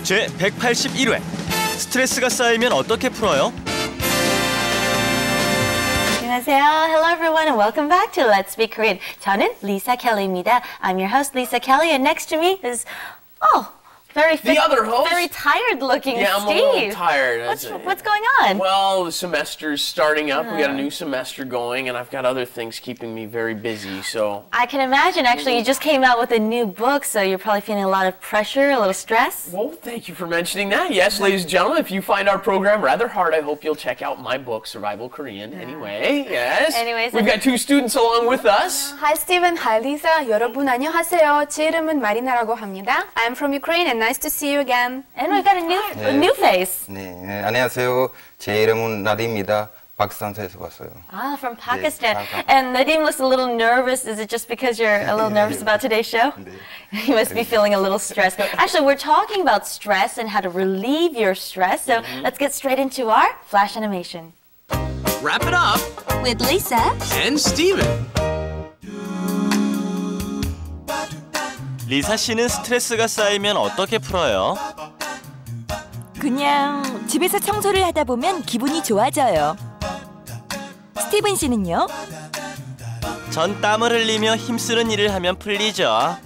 제 181회 스트레스가 쌓이면 어떻게 풀어요? 안녕하세요. Hello everyone and welcome back to Let's Speak Korean. 저는 Lisa Kelly입니다. I'm your host Lisa Kelly and next to me is very fit, the other host. very tired looking Yeah, I'm Steve. a little tired. What's going on? Well, the semester's starting up. We got a new semester going, and I've got other things keeping me very busy. So I can imagine. Actually, you just came out with a new book, so you're probably feeling a lot of pressure, a little stress. well, thank you for mentioning that. Yes, ladies and gentlemen, if you find our program rather hard, I hope you'll check out my book, Survival Korean. Anyway, yes. Anyways, we've got two students along with us. Hi Steven, hi Lisa. 여러분 안녕하세요. 제 이름은 마리나라고 합니다. I'm from Ukraine and nice to see you again. And we've got a new face. 네, 안녕하세요. 제 이름은 나디입니다. 파키스탄에서 왔어요. Ah, from Pakistan. Pakistan. And Nadim looks a little nervous. Is it just because you're a little nervous about today's show? You must be feeling a little stressed. Actually, we're talking about stress and how to relieve your stress. So let's get straight into our flash animation. Wrap it up with Lisa and Steven. 리사씨는 스트레스가 쌓이면 어떻게 풀어요? 그냥 집에서 청소를 하다 보면 기분이 좋아져요. 스티븐 씨는요? 전 땀을 흘리며 힘쓰는 일을 하면 풀리죠.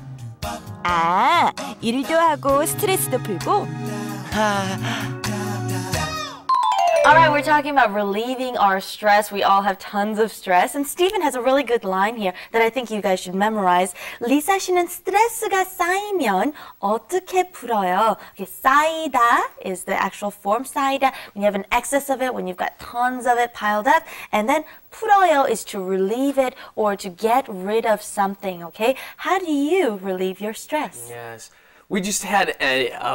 아, 일도 하고 스트레스도 풀고. All right, we're talking about relieving our stress. We all have tons of stress. And Stephen has a really good line here that I think you guys should memorize. 리사씨는 스트레스가 쌓이면 어떻게 풀어요? Okay, 쌓이다 is the actual form. 쌓이다, when you have an excess of it, when you've got tons of it piled up. And then 풀어요 is to relieve it or to get rid of something, okay? How do you relieve your stress? Yes. We just had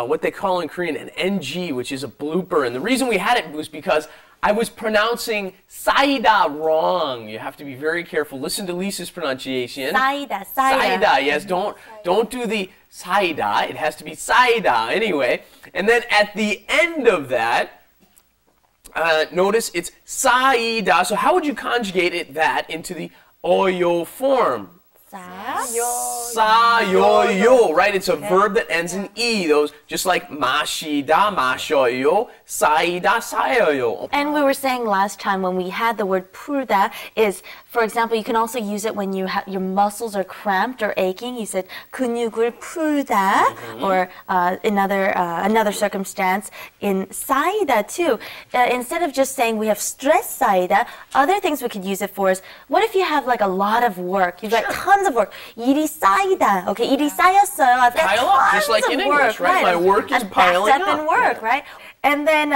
what they call in Korean an NG, which is a blooper. And the reason we had it was because I was pronouncing 쌓이다 wrong. You have to be very careful. Listen to Lisa's pronunciation. 쌓이다. 쌓이다. Yes, don't do the 쌓이다. It has to be 쌓이다. Anyway, and then at the end of that, notice it's 쌓이다. So how would you conjugate that into the 어요 form? 쌓여요, right? It's a verb that ends in E. Those just like 마시다, 마셔요, 쌓이다, 쌓여요. And we were saying last time when we had the word 풀다 is, for example, you can also use it when your muscles are cramped or aching. You said 근육을 풀다, or another circumstance in 쌓이다 too. Instead of just saying we have stress 쌓이다, other things we could use it for is, what if you have like a lot of work? You've got tons of work. 일이 쌓이다. Okay, 일이 쌓였어요. I've got Pile up, tons just like of in work, English, right? My work is I'm piling backed up in up. work, right? And then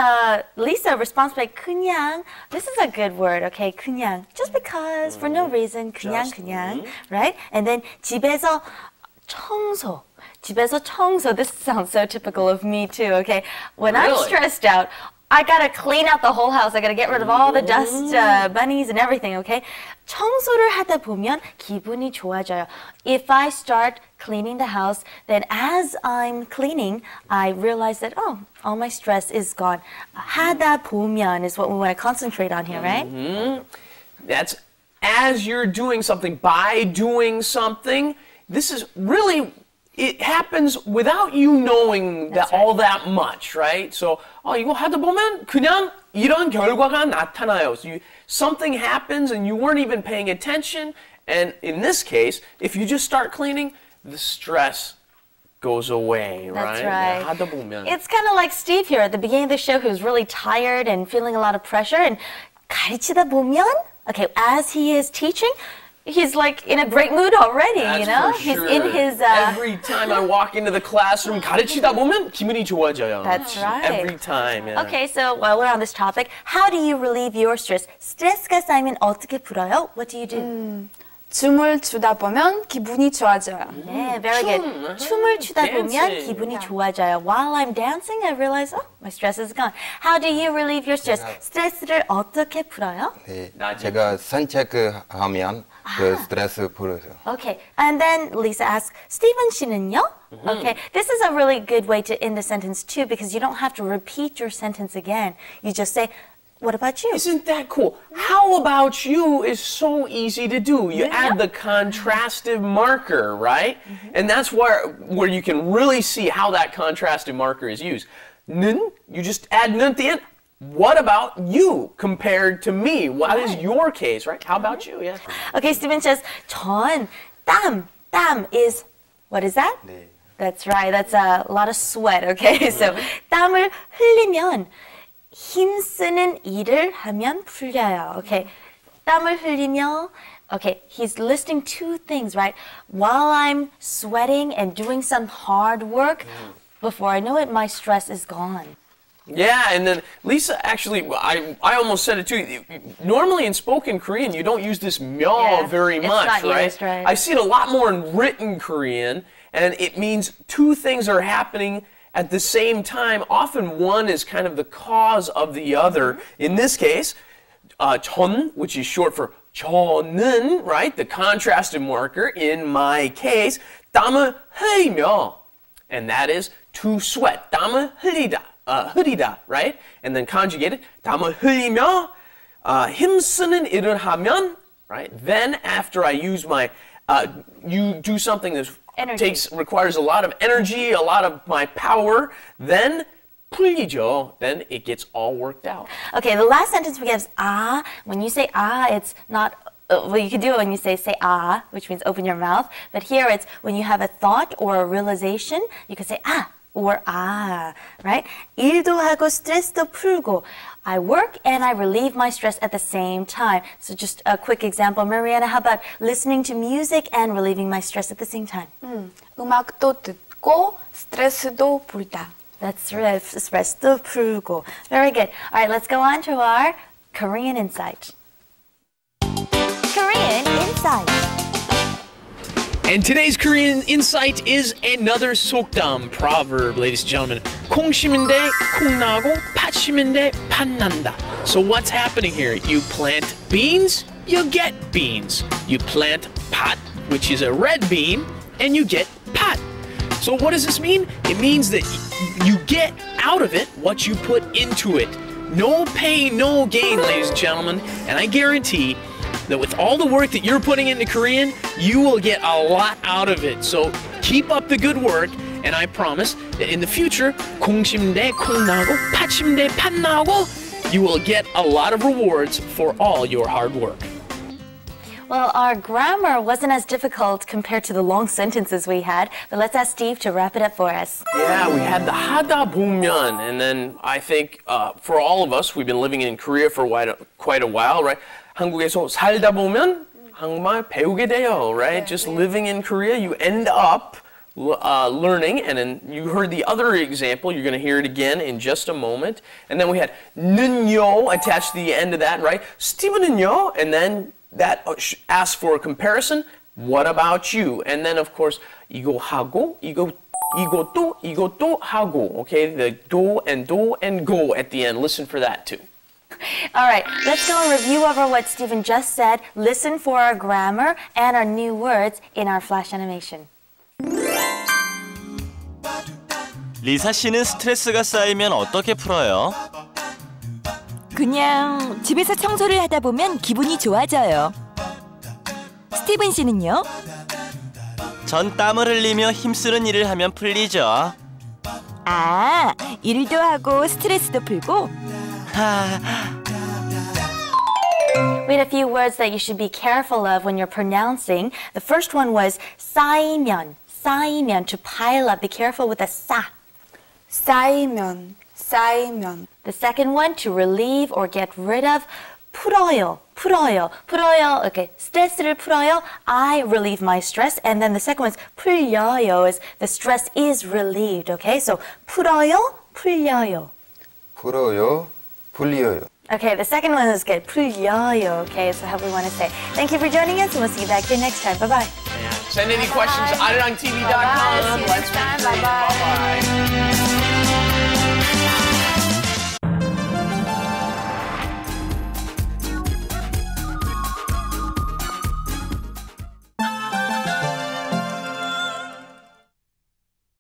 Lisa responds by 그냥. This is a good word, okay? 그냥. Just because, for no reason. 그냥, right? And then 집에서 청소. 집에서 청소. This sounds so typical of me too, okay? When I'm stressed out, I gotta clean out the whole house. I gotta get rid of all the dust bunnies and everything, okay? 청소를 하다 보면 기분이 좋아져요. If I start cleaning the house, then as I'm cleaning, I realize that, all my stress is gone. 하다 보면 is what we want to concentrate on here, right? That's as you're doing something, by doing something. This is really, it happens without you knowing that all that much, right? So, 이거 하다 보면 그냥 이런 결과가 나타나요. So something happens and you weren't even paying attention. And in this case, if you just start cleaning, the stress goes away, right? That's right. 하다 보면. It's kind of like Steve here at the beginning of the show, who's really tired and feeling a lot of pressure. And 가르치다 보면, okay, as he is teaching, he's like in a great mood already, That's you know? for sure. He's in his... Every time I walk into the classroom, 가르치다 보면 기분이 좋아져요. That's right. Every time, yeah. Okay, so while we're on this topic, how do you relieve your stress? 스트레스가 쌓이면 어떻게 풀어요? What do you do? 춤을 추다 보면 기분이 좋아져요. Yeah, very good. 춤을 추다 보면 기분이 좋아져요. While I'm dancing, I realize, my stress is gone. How do you relieve your stress? 스트레스를 어떻게 풀어요? 네, 제가 산책하면 그 스트레스 풀어요. Okay, and then Lisa asks, 스티븐 씨는요? Okay, this is a really good way to end the sentence too, because you don't have to repeat your sentence again. You just say, What about you? Isn't that cool? How about you is so easy to do. You add the contrastive marker, right? And that's where you can really see how that contrastive marker is used. 는, you just add 는 at the end. What about you compared to me? What is your case, right? How about you? Yeah. Okay, Stephen says, 전, 땀 is, what is that? 네. That's right. That's a lot of sweat, okay? So, 땀을 흘리면 힘쓰는 일을 하면 풀려요. Okay. 땀을 흘리며, okay, he's listing two things, right? While I'm sweating and doing some hard work, before I know it, my stress is gone. Yeah, and then Lisa, actually, I almost said it too. Normally in spoken Korean, you don't use this myo very much, not used, right? I see it a lot more in written Korean, and it means two things are happening at the same time. Often one is kind of the cause of the other. In this case, 전, which is short for 저는, right? The contrastive marker. In my case, 땀을 흘리며, and that is to sweat. 땀을 흘리다. 흐리다, right? And then conjugated, 땀을 흘리며 힘쓰는 일을 하면, right? Then after I use my, you do something that requires a lot of energy, a lot of my power, then 풀리죠. Then it gets all worked out. Okay, the last sentence we have is ah. When you say ah, it's not, well, you can do it when you say ah, which means open your mouth. But here it's when you have a thought or a realization, you can say ah. Or right? 일도 하고 스트레스도 풀고. I work and I relieve my stress at the same time. So just a quick example, Mariana, how about listening to music and relieving my stress at the same time? 음악도 듣고 스트레스도 풀다. That's right, 스트레스도 풀고. Very good. All right, let's go on to our Korean Insight. Korean Insight. And today's Korean insight is another 속담 proverb, ladies and gentlemen. 콩 심은데 콩 나고 팥 심은데 팥 난다. So what's happening here? You plant beans, you get beans. You plant pot, which is a red bean, and you get pot. So what does this mean? It means that you get out of it what you put into it. No pain, no gain, ladies and gentlemen. And I guarantee that with all the work that you're putting into Korean, you will get a lot out of it. So keep up the good work, and I promise that in the future, 콩 심대 콩 나고 팥 심대 팥 나고, you will get a lot of rewards for all your hard work. Well, our grammar wasn't as difficult compared to the long sentences we had, but let's ask Steve to wrap it up for us. Yeah, we had the 하다 보면, and then I think for all of us, we've been living in Korea for quite a while, right? 한국에서 살다 보면 한국말 배우게 돼요, right? Just living in Korea, you end up learning, and then you heard the other example, you're going to hear it again in just a moment. And then we had 는요 attached to the end of that, right? 스티븐은요, and then that asks for a comparison. What about you? And then, of course, 이거 하고, 이것도 하고. Okay, the do and go at the end. Listen for that too. All right, let's go and review over what Stephen just said. Listen for our grammar and our new words in our flash animation. 리사씨는 스트레스가 쌓이면 어떻게 풀어요? 그냥 집에서 청소를 하다 보면 기분이 좋아져요. 스티븐 씨는요? 전 땀을 흘리며 힘쓰는 일을 하면 풀리죠. 아, 일도 하고 스트레스도 풀고? We had a few words that you should be careful of when you're pronouncing. The first one was 쌓이면, to pile up. Be careful with the 싸. 쌓이면. The second one, to relieve or get rid of, 풀어요. Okay, 스트레스를 풀어요. I relieve my stress. And then the second one is 풀려요, is the stress is relieved. Okay, so 풀어요, 풀려요. 풀어요, 풀려요. Okay, the second one is good. 풀려요. Okay, so how we want to say. Thank you for joining us, and we'll see you back here next time. Bye-bye. Send any questions to arirangtv.com. See you next time. Bye-bye.